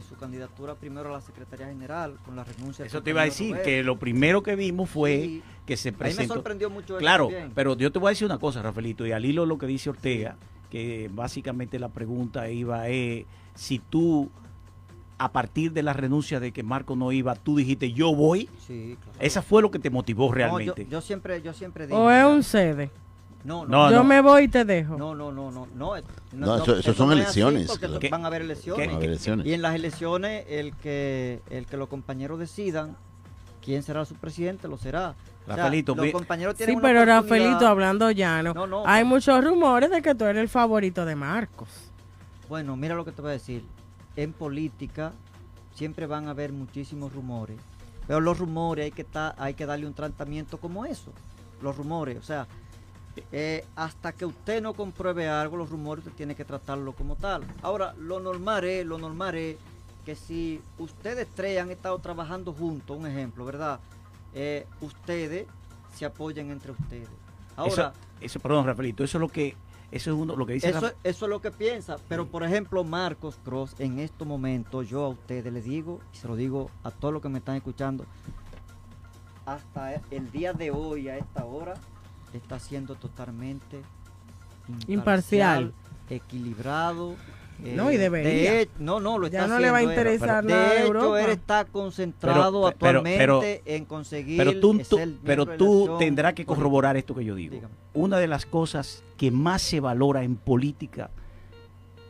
su candidatura primero a la Secretaría General con la renuncia. Eso te iba a decir, Roberto. Que lo primero que vimos fue que se presentó. A mí me sorprendió mucho eso. Claro, también. pero yo te voy a decir una cosa, Rafaelito, y al hilo lo que dice Ortega, que básicamente la pregunta iba si tú, a partir de la renuncia de que Marco no iba, tú dijiste yo voy. Sí, claro. Esa fue lo que te motivó realmente. No, yo siempre dije. ¿O es un cede? No. Yo me voy y te dejo. No, eso son elecciones. Porque van a haber elecciones. Y en las elecciones el que los compañeros decidan quién será su presidente, lo será. Rafaelito, los compañeros tienen sí, pero una Rafaelito, hablando llano, hay muchos rumores de que tú eres el favorito de Marcos. Bueno, mira lo que te voy a decir. En política siempre van a haber muchísimos rumores, pero los rumores hay que darle un tratamiento como eso. Los rumores, o sea, hasta que usted no compruebe algo, los rumores usted tiene que tratarlo como tal. Ahora, lo normal es que si ustedes tres han estado trabajando juntos, un ejemplo, ¿verdad? Ustedes se apoyen entre ustedes. Ahora, perdón, Rafaelito, eso es lo que dice. Eso es lo que piensa, pero por ejemplo, Marcos Cros, en estos momentos, yo a ustedes les digo, y se lo digo a todos los que me están escuchando, hasta el día de hoy, a esta hora, está siendo totalmente imparcial, equilibrado. No, y debería. Lo está ya no le va a interesar nada de Europa. hecho, él está concentrado actualmente en conseguir. Pero tú tendrás que corroborar esto que yo digo. Dígame. Una de las cosas que más se valora en política,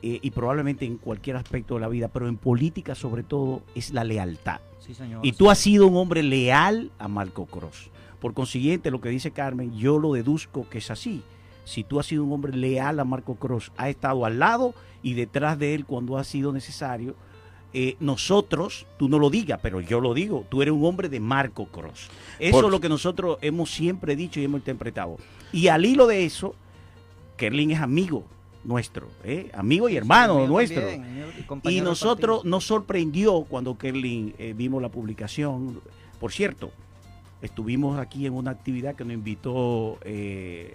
y probablemente en cualquier aspecto de la vida, pero en política sobre todo, es la lealtad. Sí, señor. Y tú has sido un hombre leal a Marco Cros. Por consiguiente, lo que dice Carmen, yo lo deduzco que es así. Si tú has sido un hombre leal a Marco Cros, ha estado al lado y detrás de él cuando ha sido necesario, nosotros, tú no lo digas, pero yo lo digo, tú eres un hombre de Marco Cros. Eso es lo que nosotros hemos siempre dicho y hemos interpretado. Y al hilo de eso, Kerlin es amigo nuestro, amigo y hermano nuestro. Y nosotros nos sorprendió cuando Kerlin vimos la publicación. Por cierto, Estuvimos aquí en una actividad que nos invitó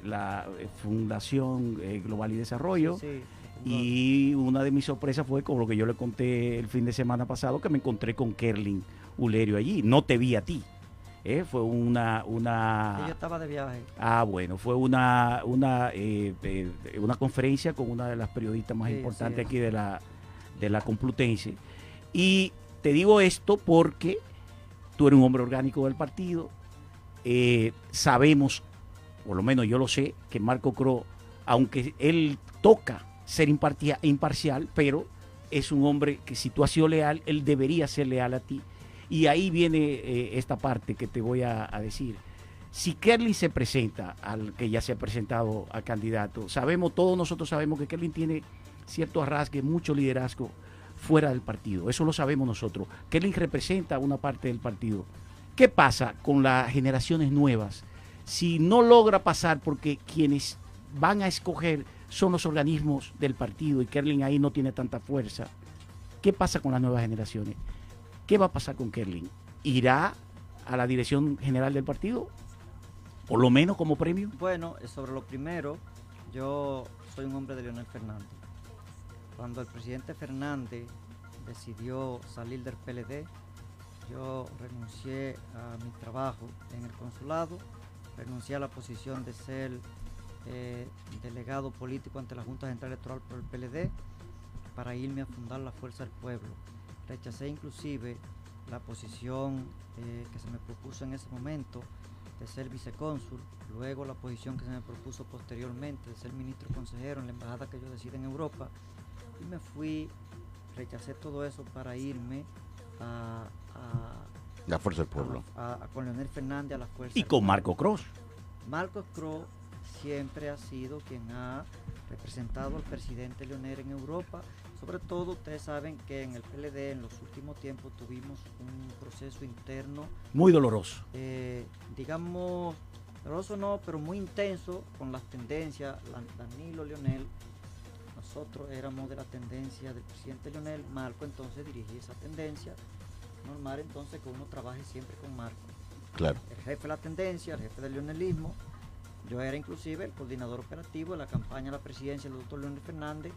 la Fundación Global y Desarrollo. Sí, Y una de mis sorpresas fue, como lo que yo le conté el fin de semana pasado, que me encontré con Kerlin Ulerio allí. No te vi a ti. Fue una yo estaba de viaje. bueno, fue una conferencia con una de las periodistas más Sí, importantes sí, aquí de la Complutense. Y te digo esto porque tú eres un hombre orgánico del partido. Sabemos, por lo menos yo lo sé, que Marco Cros, aunque él toca ser imparcial, pero es un hombre que si tú has sido leal, él debería ser leal a ti. Y ahí viene esta parte que te voy a decir. Si Kerlin se presenta, al que ya se ha presentado a candidato, todos nosotros sabemos que Kerlin tiene cierto arrastre, mucho liderazgo fuera del partido. Eso lo sabemos nosotros. Kerlin representa una parte del partido. ¿Qué pasa con las generaciones nuevas? Si no logra pasar porque quienes van a escoger son los organismos del partido y Kerlin ahí no tiene tanta fuerza, ¿qué pasa con las nuevas generaciones? ¿Qué va a pasar con Kerlin? ¿Irá a la dirección general del partido? Por lo menos como premio. Bueno, sobre lo primero, yo soy un hombre de Leonel Fernández. Cuando el presidente Fernández decidió salir del PLD, yo renuncié a mi trabajo en el consulado, renuncié a la posición de ser delegado político ante la Junta Central Electoral por el PLD para irme a fundar la Fuerza del Pueblo. Rechacé inclusive la posición que se me propuso en ese momento de ser vicecónsul, luego la posición que se me propuso posteriormente de ser ministro consejero en la embajada que yo decido en Europa, y me fui, rechacé todo eso para irme a la Fuerza del Pueblo. Con Leonel Fernández a la Fuerza. Y con Marco Cros. Marco Cros siempre ha sido quien ha representado al presidente Leonel en Europa. Sobre todo, ustedes saben que en el PLD en los últimos tiempos tuvimos un proceso interno muy doloroso. Digamos, doloroso no, pero muy intenso con las tendencias. Danilo, Leonel, nosotros éramos de la tendencia del presidente Leonel. Marco entonces dirigía esa tendencia. Normal entonces que uno trabaje siempre con Marco. Claro. El jefe de la tendencia, el jefe del leonelismo. Yo era inclusive el coordinador operativo de la campaña a la presidencia del doctor Leonel Fernández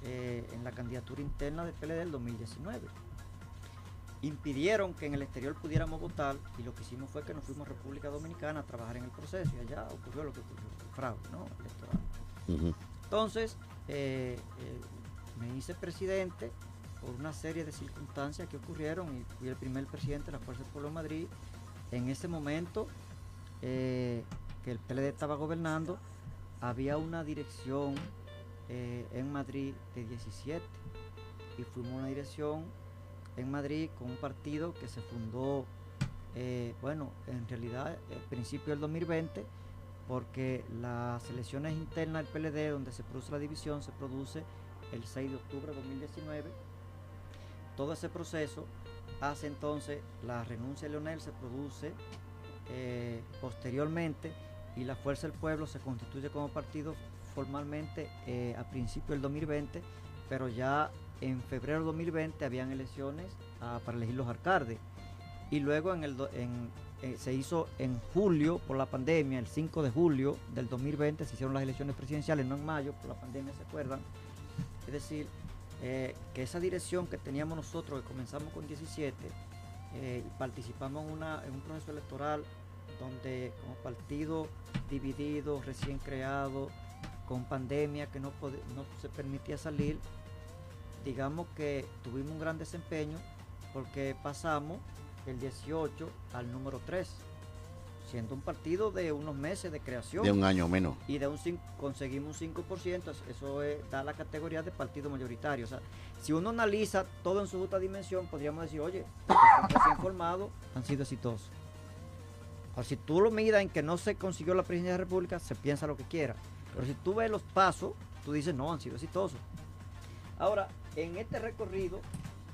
en la candidatura interna del PLD del 2019. Impidieron que en el exterior pudiéramos votar y lo que hicimos fue que nos fuimos a República Dominicana a trabajar en el proceso y allá ocurrió lo que ocurrió, el fraude, ¿no?, electoral. Entonces, me hice presidente por una serie de circunstancias que ocurrieron y fui el primer presidente de la Fuerza del Pueblo de Madrid. En ese momento que el PLD estaba gobernando, había una dirección en Madrid de 17 y fuimos a una dirección en Madrid con un partido que se fundó, en realidad al principio del 2020, porque las elecciones internas del PLD, donde se produce la división, se produce el 6 de octubre de 2019. Todo ese proceso hace entonces la renuncia de Leonel, se produce posteriormente, y la Fuerza del Pueblo se constituye como partido formalmente a principios del 2020, pero ya en febrero del 2020 habían elecciones para elegir los alcaldes, y luego se hizo en julio por la pandemia, el 5 de julio del 2020 se hicieron las elecciones presidenciales, no en mayo por la pandemia, ¿se acuerdan? Es decir, que esa dirección que teníamos nosotros, que comenzamos con 17, participamos en un proceso electoral donde como partido dividido, recién creado, con pandemia que no se permitía salir, digamos que tuvimos un gran desempeño porque pasamos del 18 al número 3, siendo un partido de unos meses de creación. De un año menos. Y conseguimos un 5%, eso da la categoría de partido mayoritario. O sea, si uno analiza todo en su justa dimensión, podríamos decir, oye, los recién formados han sido exitosos. Ahora, si tú lo miras en que no se consiguió la presidencia de la República, se piensa lo que quiera. Pero si tú ves los pasos, tú dices, no, han sido exitosos. Ahora, en este recorrido,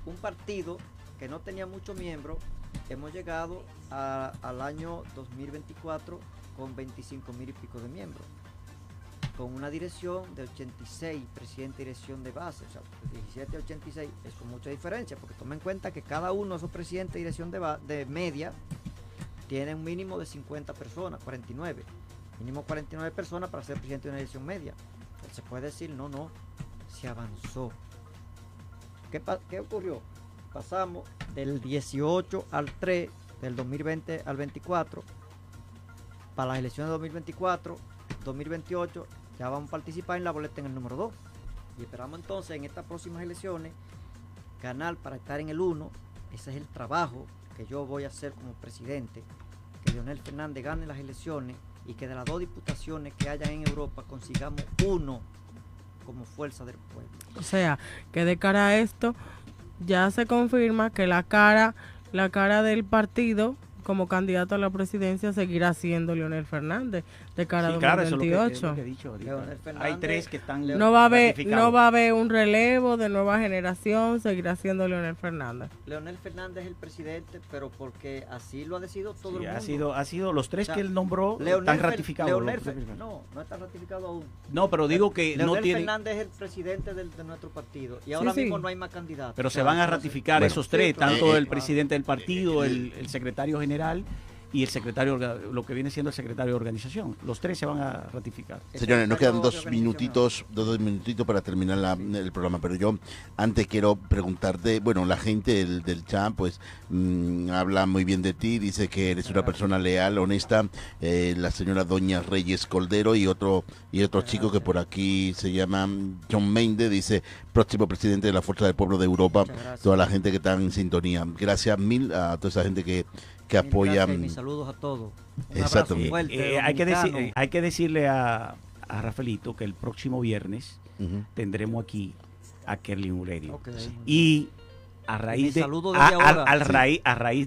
un partido que no tenía muchos miembros, hemos llegado al año 2024 con 25,000 y pico de miembros, con una dirección de 86, presidente y dirección de base, o sea, de 17 a 86, es con mucha diferencia, porque toma en cuenta que cada uno de esos presidentes y dirección de media tiene un mínimo de 50 personas, 49. Mínimo 49 personas para ser presidente de una elección media. Se puede decir, no, se avanzó. ¿Qué ocurrió? Pasamos del 18 al 3, del 2020 al 24. Para las elecciones de 2024, 2028, ya vamos a participar en la boleta en el número 2. Y esperamos entonces en estas próximas elecciones ganar para estar en el 1. Ese es el trabajo que yo voy a hacer como presidente. Que Leonel Fernández gane las elecciones y que de las 2 diputaciones que hayan en Europa consigamos 1 como fuerza del pueblo. O sea, que de cara a esto ya se confirma que la cara del partido como candidato a la presidencia seguirá siendo Leonel Fernández de cara a 2028. Eso es lo que he dicho ahorita. Hay 3 que están no va a haber un relevo de nueva generación, seguirá siendo Leonel Fernández. Leonel Fernández es el presidente, pero porque así lo ha decidido todo el Ha mundo. sido los 3 que él nombró están ratificados. No está ratificado aún. No, pero digo que Leonel no tiene... Fernández es el presidente de nuestro partido y ahora mismo no hay más candidatos. Pero se van a ratificar esos 3, tanto el presidente del partido, el secretario general y el secretario, lo que viene siendo el secretario de organización. Los 3 se van a ratificar. Señores, nos quedan 2 minutitos para terminar el programa, pero yo antes quiero preguntarte, bueno, la gente del chat pues habla muy bien de ti, dice que eres una persona leal, honesta, la señora Doña Reyes Coldero y otro chico que por aquí se llama John Méndez, dice próximo presidente de la Fuerza del Pueblo de Europa, toda la gente que está en sintonía. Gracias mil a toda esa gente que apoyan. Mis saludos a todos. Exacto. Hay que decirle a Rafaelito que el próximo viernes tendremos aquí a Kerlin Urerio. Okay. Y a raíz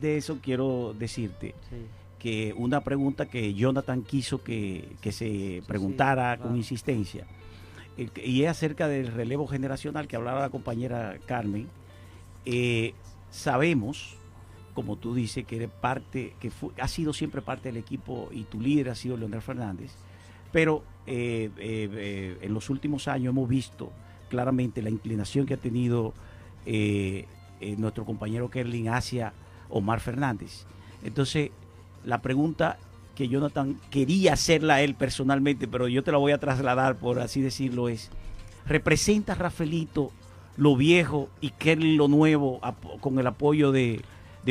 de eso quiero decirte que una pregunta que Jonathan quiso que se preguntara con insistencia, y es acerca del relevo generacional que hablaba la compañera Carmen. Sabemos, como tú dices, que eres parte, ha sido siempre parte del equipo y tu líder ha sido Leonel Fernández, pero en los últimos años hemos visto claramente la inclinación que ha tenido nuestro compañero Kerlin hacia Omar Fernández. Entonces, la pregunta que Jonathan quería hacerla a él personalmente, pero yo te la voy a trasladar, por así decirlo, es: ¿representa Rafaelito lo viejo y Kerlin lo nuevo con el apoyo de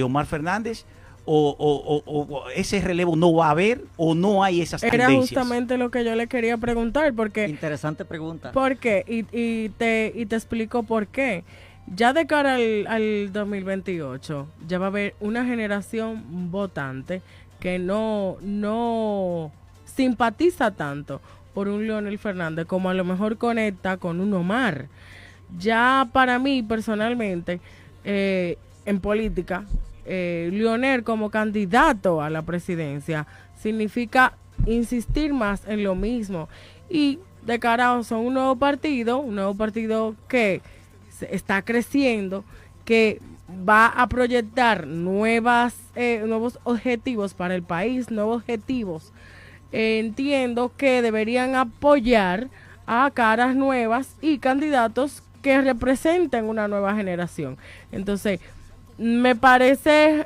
Omar Fernández, o ese relevo no va a haber, o no hay esas tendencias? Era justamente lo que yo le quería preguntar, porque... Interesante pregunta. ¿Por qué? Y te explico por qué. Ya de cara al 2028, ya va a haber una generación votante que no simpatiza tanto por un Leonel Fernández como a lo mejor conecta con un Omar. Ya para mí, personalmente, en política, Leonel como candidato a la presidencia significa insistir más en lo mismo, y de cara a un nuevo partido que está creciendo, que va a proyectar nuevos objetivos para el país, nuevos objetivos. Entiendo que deberían apoyar a caras nuevas y candidatos que representen una nueva generación. Entonces, me parece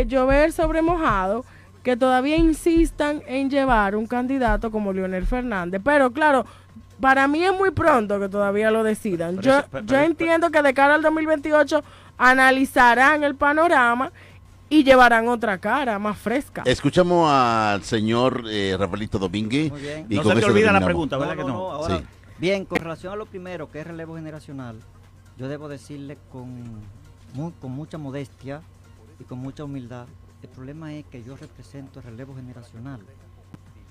llover sobre mojado que todavía insistan en llevar un candidato como Leonel Fernández, pero claro, para mí es muy pronto que todavía lo decidan. Yo entiendo que de cara al 2028 analizarán el panorama y llevarán otra cara más fresca. Escuchamos al señor Rafaelito Domínguez. Muy bien. Y no con se te eso olvida la terminamos. pregunta, ¿verdad que no? Ahora, Sí. bien, con relación a lo primero, que es relevo generacional, yo debo decirle con mucha modestia y con mucha humildad, el problema es que yo represento el relevo generacional.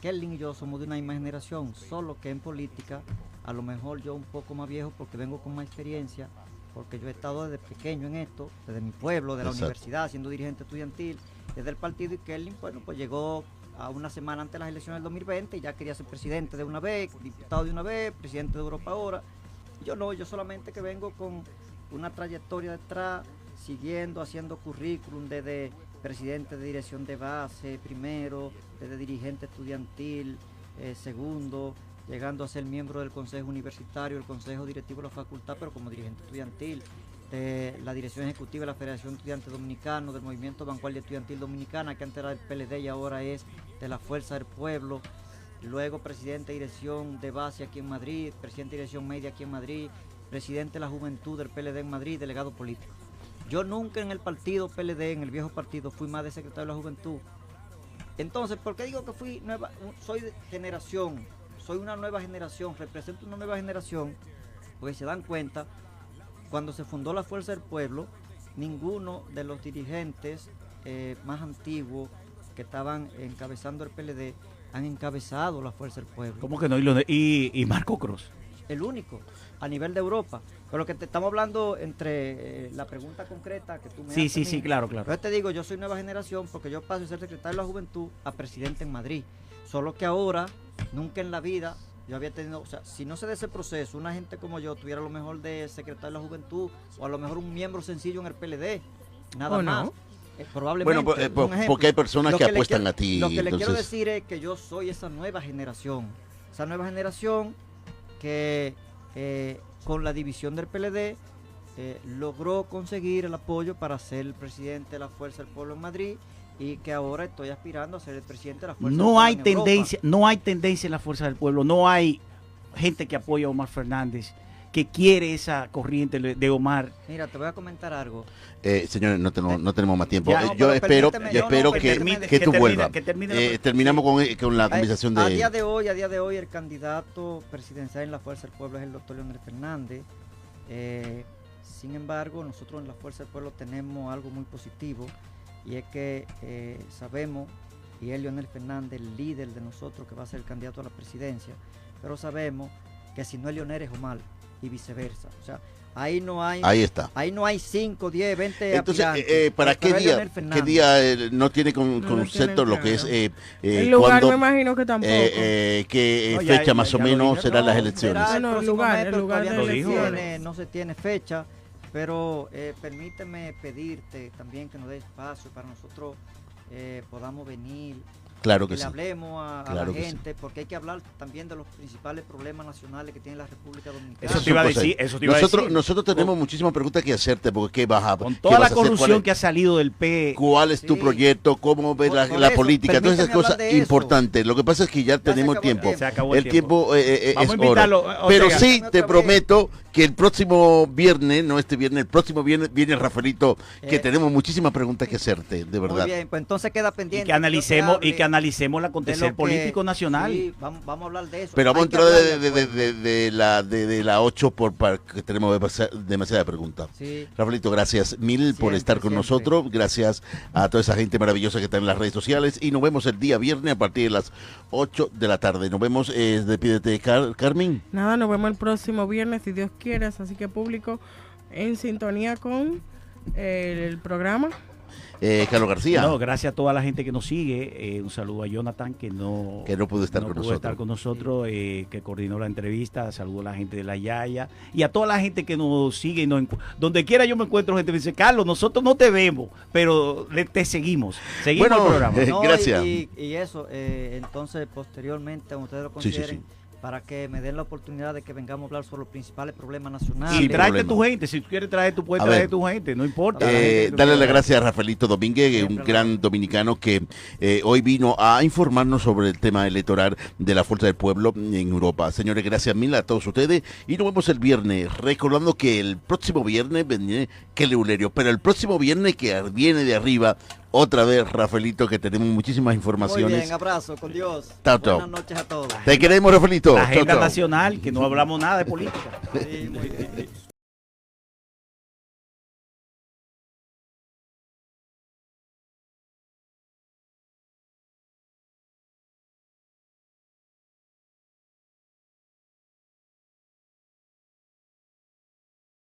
Kerlin y yo somos de una misma generación, solo que en política, a lo mejor yo un poco más viejo porque vengo con más experiencia, porque yo he estado desde pequeño en esto, desde mi pueblo, de la Exacto. universidad, siendo dirigente estudiantil, desde el partido, y Kerlin, bueno, pues llegó a una semana antes de las elecciones del 2020 y ya quería ser presidente de una vez, diputado de una vez, presidente de Europa ahora. Yo no, yo solamente que vengo con una trayectoria detrás, siguiendo, haciendo currículum desde presidente de dirección de base, primero, desde dirigente estudiantil, segundo, llegando a ser miembro del consejo universitario, el consejo directivo de la facultad, pero como dirigente estudiantil. de la dirección ejecutiva de la Federación Estudiantes Dominicanos, del Movimiento Vanguardia Estudiantil Dominicana, que antes era del PLD y ahora es de la Fuerza del Pueblo. Luego presidente de dirección de base aquí en Madrid, presidente de dirección media aquí en Madrid, presidente de la Juventud del PLD en Madrid, delegado político. Yo nunca en el partido PLD, en el viejo partido, fui más de secretario de la Juventud. Entonces, ¿por qué digo que fui nueva? Soy de generación, soy una nueva generación, represento una nueva generación, porque se dan cuenta, cuando se fundó la Fuerza del Pueblo, ninguno de los dirigentes más antiguos que estaban encabezando el PLD han encabezado la Fuerza del Pueblo. ¿Cómo que no? Y Marco Cruz. El único, a nivel de Europa. Pero lo que te estamos hablando entre la pregunta concreta que tú me haces. Sí, claro. Yo te digo, yo soy nueva generación porque yo paso de ser secretario de la Juventud a presidente en Madrid. Solo que ahora, nunca en la vida, yo había tenido, o sea, si no se da ese proceso, una gente como yo tuviera lo mejor de secretario de la Juventud o a lo mejor un miembro sencillo en el PLD. Nada más. No. Probablemente. Bueno, porque hay personas que apuestan a ti. Lo que le quiero decir es que yo soy esa nueva generación. Esa nueva generación que con la división del PLD logró conseguir el apoyo para ser el presidente de la Fuerza del Pueblo en Madrid y que ahora estoy aspirando a ser el presidente de la Fuerza del Pueblo en Europa. No hay tendencia en la Fuerza del Pueblo, no hay gente que apoya a Omar Fernández, que quiere esa corriente de Omar. Mira, te voy a comentar algo. Señores, no tenemos más tiempo. Ya, yo espero permíteme, que tú vuelvas. Que Terminamos con la conversación A día de hoy, el candidato presidencial en la Fuerza del Pueblo es el doctor Leonel Fernández. Sin embargo, nosotros en la Fuerza del Pueblo tenemos algo muy positivo y es que sabemos, y es Leonel Fernández el líder de nosotros que va a ser el candidato a la presidencia, pero sabemos que si no es Leonel es Omar y viceversa. O sea, ahí no hay 5, 10, 20 entonces, aspirantes. ¿para qué día no tiene concepto lo que es el lugar? cuándo, me imagino que tampoco. qué fecha más o menos serán las elecciones? El lugar de elecciones no se tiene fecha, pero permíteme pedirte también que nos dé espacio para nosotros podamos venir. Claro que le sí. hablemos a la gente, porque hay que hablar también de los principales problemas nacionales que tiene la República Dominicana. Eso te iba a decir. Nosotros tenemos muchísimas preguntas que hacerte, porque con toda la corrupción que ha salido del P. ¿Cuál es tu proyecto? ¿Cómo ves la política? Todas esas cosas importantes. Lo que pasa es que ya tenemos tiempo. Se acabó el tiempo es invitarlo, hora. Pero sí te prometo que el próximo viernes, no este viernes, el próximo viernes viene Rafaelito, que tenemos muchísimas preguntas que hacerte, de verdad. Muy bien, pues entonces queda pendiente. Y que analicemos el acontecer político nacional. Sí, vamos a hablar de eso. Pero vamos a entrar de la 8 porque tenemos demasiada pregunta. Sí. Rafaelito, gracias mil por estar con nosotros. Gracias a toda esa gente maravillosa que está en las redes sociales. Y nos vemos el día viernes a partir de las 8 de la tarde. Nos vemos, despídete, Carmen. Nada, nos vemos el próximo viernes, si Dios quiere. Así que público, en sintonía con el programa. Carlos García. No, gracias a toda la gente que nos sigue. Un saludo a Jonathan, que no pudo estar con nosotros, que coordinó la entrevista. Saludo a la gente de La Yaya y a toda la gente que nos sigue. Donde quiera yo me encuentro gente que me dice, Carlos, nosotros no te vemos, pero te seguimos. Seguimos el programa. Gracias. Y eso, entonces, posteriormente, como ustedes lo consideren, para que me den la oportunidad de que vengamos a hablar sobre los principales problemas nacionales. Y tráete tu gente, si tú quieres traer, tú puedes traer tu gente, no importa. Dale las gracias a Rafaelito Domínguez, un gran dominicano que hoy vino a informarnos sobre el tema electoral de la Fuerza del Pueblo en Europa. Señores, gracias mil a todos ustedes y nos vemos el viernes, recordando que el próximo viernes viene Kelly Ulerio, pero el próximo viernes que viene de arriba, otra vez, Rafaelito, que tenemos muchísimas informaciones. Muy bien, abrazo, con Dios. Chao. Buenas noches a todos. Te queremos, Rafaelito. La agenda nacional, que no hablamos nada de política. Sí, muy bien.